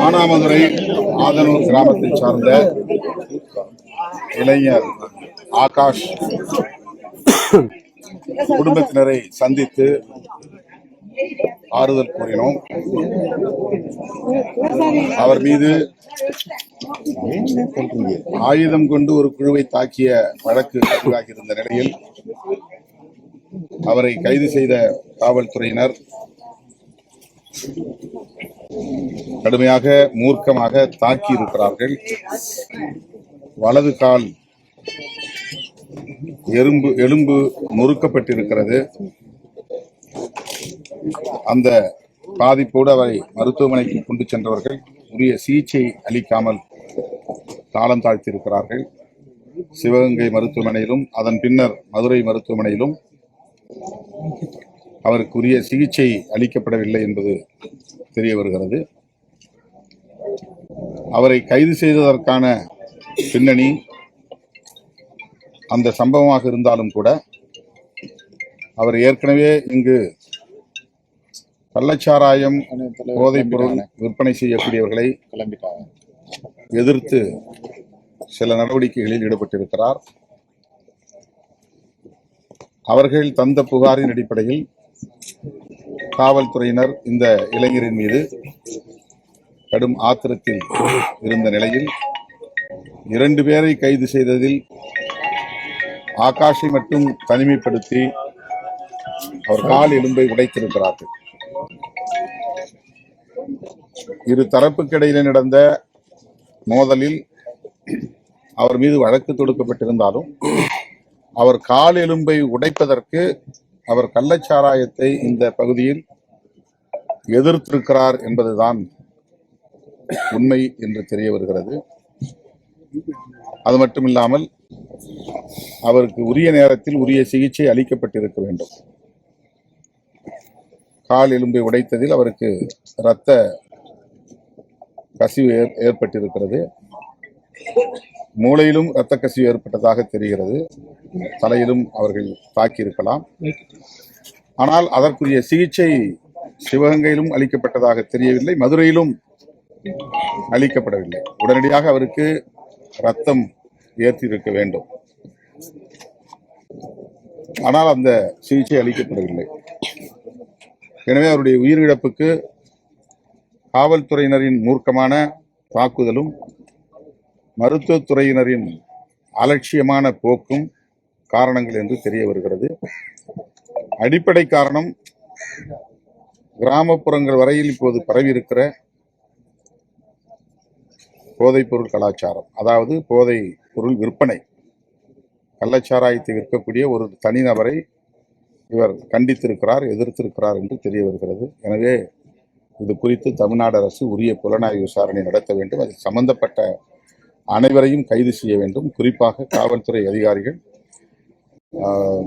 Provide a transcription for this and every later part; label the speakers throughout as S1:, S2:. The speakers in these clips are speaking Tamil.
S1: மானாமதுரை ஆதனூர் கிராமத்தை சார்ந்த இளைஞர் ஆகாஷ் குடும்பத்தினரை சந்தித்து ஆறுதல் கூறினோம். அவர் மீது ஆயுதம் கொண்டு ஒரு குழுவை தாக்கிய வழக்கு பதிவாகியிருந்த நிலையில் அவரை கைது செய்த காவல்துறையினர் கடுமையாக மூர்க்கமாக தாக்கி இருக்கிறார்கள். வலது கால் எலும்பு நொறுக்கப்பட்டிருக்கிறது. அந்த பாதிப்போடு அவரை மருத்துவமனைக்கு கொண்டு சென்றவர்கள் உரிய சிகிச்சை அளிக்காமல் காலம் தாழ்த்தியிருக்கிறார்கள். சிவகங்கை மருத்துவமனையிலும் அதன் பின்னர் மதுரை மருத்துவமனையிலும் அவருக்குரிய சிகிச்சை அளிக்கப்படவில்லை என்பது தெரிய வருகிறது. அவரை கைது செய்ததற்கான பின்னணி அந்த சம்பவமாக இருந்தாலும் கூட அவர் ஏற்கனவே இங்கு கள்ளச்சாராயம் போதைப் பொருள் விற்பனை செய்யக்கூடியவர்களை எதிர்த்து சில நடவடிக்கைகளில் ஈடுபட்டிருக்கிறார். அவர்கள் தந்த புகாரின் அடிப்படையில் காவல்துறையினர் இந்த இளைஞரின் மீது கடும் ஆத்திரத்தில் இருந்த நிலையில் 2 பேரை கைது செய்ததில் ஆகாஷை மட்டும் தனிமைப்படுத்தி அவர் கால் எலும்பை உடைத்திருக்கிறார்கள். இரு தரப்புக்கிடையிலே நடந்த மோதலில் அவர் மீது வழக்கு தொடுக்கப்பட்டிருந்தாலும் அவர் கால் எலும்பை உடைப்பதற்கு அவர் கள்ளச்சாராயத்தை இந்த பகுதியில் எதிர்த்திருக்கிறார் என்பதுதான் உண்மை என்று தெரிய வருகிறது. அது மட்டுமில்லாமல் அவருக்கு உரிய நேரத்தில் உரிய சிகிச்சை அளிக்கப்பட்டிருக்க வேண்டும். கால் எலும்பை உடைத்ததில் அவருக்கு இரத்த கசிவு ஏற்பட்டிருக்கிறது. மூளையிலும் இரத்த கசிவு ஏற்பட்டதாக தெரிகிறது. தலையிலும் அவர்கள் தாக்கியிருக்கலாம். ஆனால் அதற்குரிய சிகிச்சை சிவகங்கையிலும் அளிக்கப்பட்டதாக தெரியவில்லை, மதுரையிலும் அளிக்கப்படவில்லை. உடனடியாக அவருக்கு ரத்தம் ஏற்றிருக்க வேண்டும். ஆனால் அந்த சிகிச்சை அளிக்கப்படவில்லை. எனவே அவருடைய உயிரிழப்புக்கு காவல்துறையினரின் மூர்க்கமான தாக்குதலும் மருத்துவத்துறையினரின் அலட்சியமான போக்கும் காரணங்கள் என்று தெரிய வருகிறது. அடிப்படை காரணம் கிராமப்புறங்கள் வரையில் இப்போது பரவி இருக்கிற போதைப் பொருள் கலாச்சாரம். அதாவது போதை பொருள் விற்பனை, கள்ளச்சாராயத்தை விற்கக்கூடிய ஒரு தனிநபரை இவர் கண்டித்திருக்கிறார், எதிர்த்திருக்கிறார் என்று தெரிய வருகிறது. எனவே இது குறித்து தமிழ்நாடு அரசு உரிய புலனாய்வு விசாரணை நடத்த வேண்டும். அதில் சம்பந்தப்பட்ட அனைவரையும் கைது செய்ய வேண்டும். குறிப்பாக காவல்துறை அதிகாரிகள்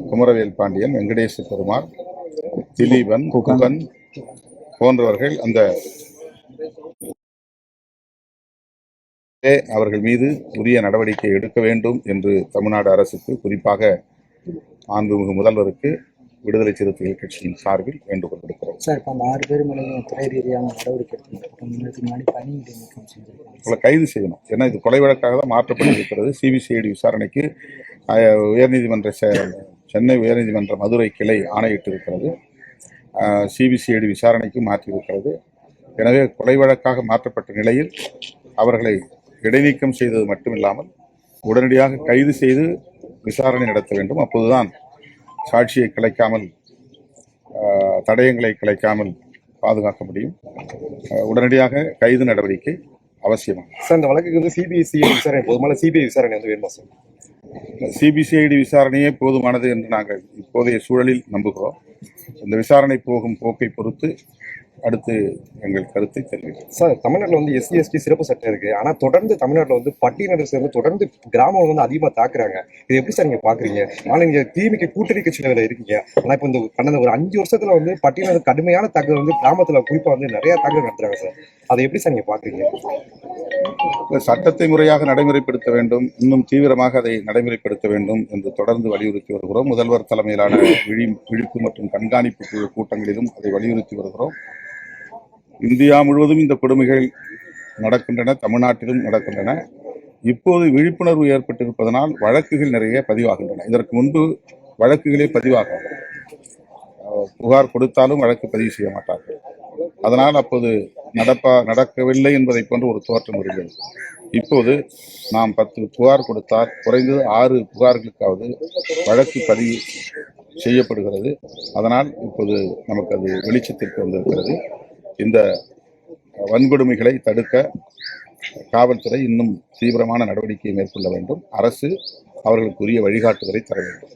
S1: குமரவேல் பாண்டியன், வெங்கடேச பெருமாள், திலீபன், குகன் போன்றவர்கள் அந்த அவர்கள் மீது உரிய நடவடிக்கை எடுக்க வேண்டும் என்று தமிழ்நாடு அரசுக்கு, குறிப்பாக மாண்புமிகு முதல்வருக்கு விடுதலை சிறுத்தைகள் கட்சியின் சார்பில் வேண்டுகோள் விடுக்கிறோம்.
S2: சார், இப்போ அந்த 6 பேர் மேலே துறை ரீதியான நடவடிக்கை எடுத்து
S1: கைது செய்யணும். ஏன்னா இது கொலை வழக்காக தான் மாற்றப்பட்டிருக்கிறது. சிபிசிஐடி விசாரணைக்கு உயர்நீதிமன்ற சென்னை உயர்நீதிமன்ற மதுரை கிளை ஆணையிட்டு இருக்கிறது. சிபிசிஐடி விசாரணைக்கு மாற்றியிருக்கிறது. எனவே கொலை வழக்காக மாற்றப்பட்ட நிலையில் அவர்களை இடைநீக்கம் செய்தது மட்டுமில்லாமல் உடனடியாக கைது செய்து விசாரணை நடத்த வேண்டும். அப்போதுதான் சாட்சியை கிளைக்காமல், தடயங்களை கிளைக்காமல் பாதுகாக்க முடியும். உடனடியாக கைது நடவடிக்கை அவசியமாகும்.
S3: சார், இந்த வழக்குக்கு வந்து சிபிசிஐடி விசாரணை போதுமான சிபிஐ விசாரணை வந்து வேணுமா சார்?
S1: சிபிசிஐடி விசாரணையே போதுமானது என்று நாங்கள் இப்போதைய சூழலில் நம்புகிறோம். இந்த விசாரணை போகும் போக்கை பொறுத்து அடுத்து எங்கள் கருத்தை தெரிவிக்கிறோம்.
S3: சார், தமிழ்நாட்டில் வந்து எஸ்சி எஸ்டி சிறப்பு சட்டம் இருக்கு. ஆனால் தொடர்ந்து தமிழ்நாட்டில் வந்து பட்டியலினர் சேர்ந்து தொடர்ந்து கிராமங்கள் வந்து அதிகமாக தாக்குறாங்க. இது எப்படி சார் நீங்க பாக்குறீங்க? ஆனால் நீங்க திமுக கூட்டணி கட்சியில இருக்கீங்க. ஆனால் இப்போ இந்த கடந்த ஒரு 5 வருஷத்துல வந்து பட்டியலினர் கடுமையான தாக்குதல் வந்து கிராமத்துல குறிப்பா வந்து நிறைய தாக்குதல் நடத்துறாங்க சார். அதை எப்படி சார் நீங்க பாக்குறீங்க?
S1: சட்டத்தை முறையாக நடைமுறைப்படுத்த வேண்டும், இன்னும் தீவிரமாக அதை நடைமுறைப்படுத்த வேண்டும் என்று தொடர்ந்து வலியுறுத்தி வருகிறோம். முதல்வர் தலைமையிலான விழிப்பு மற்றும் கண்காணிப்பு குழு கூட்டங்களிலும் அதை வலியுறுத்தி வருகிறோம். இந்தியா முழுவதும் இந்த கொடுமைகள் நடக்கின்றன, தமிழ்நாட்டிலும் நடக்கின்றன. இப்போது விழிப்புணர்வு ஏற்பட்டிருப்பதனால் வழக்குகள் நிறைய பதிவாகின்றன. இதற்கு முன்பு வழக்குகளே பதிவாகாது. புகார் கொடுத்தாலும் வழக்கு பதிவு செய்ய மாட்டார்கள். அதனால் அப்போது நடக்கவில்லை என்பதை போன்ற ஒரு தோற்றம் இருந்தது. இப்போது நாம் 10 புகார் கொடுத்தால் குறைந்தது 6 புகார்களுக்காவது வழக்கு பதிவு செய்யப்படுகிறது. அதனால் இப்போது நமக்கு அது வெளிச்சத்திற்கு வந்திருக்கிறது. இந்த வன்கொடுமைகளை தடுக்க காவல்துறை இன்னும் தீவிரமான நடவடிக்கையை மேற்கொள்ள வேண்டும். அரசு அவர்களுக்குரிய வழிகாட்டுதலை தர வேண்டும்.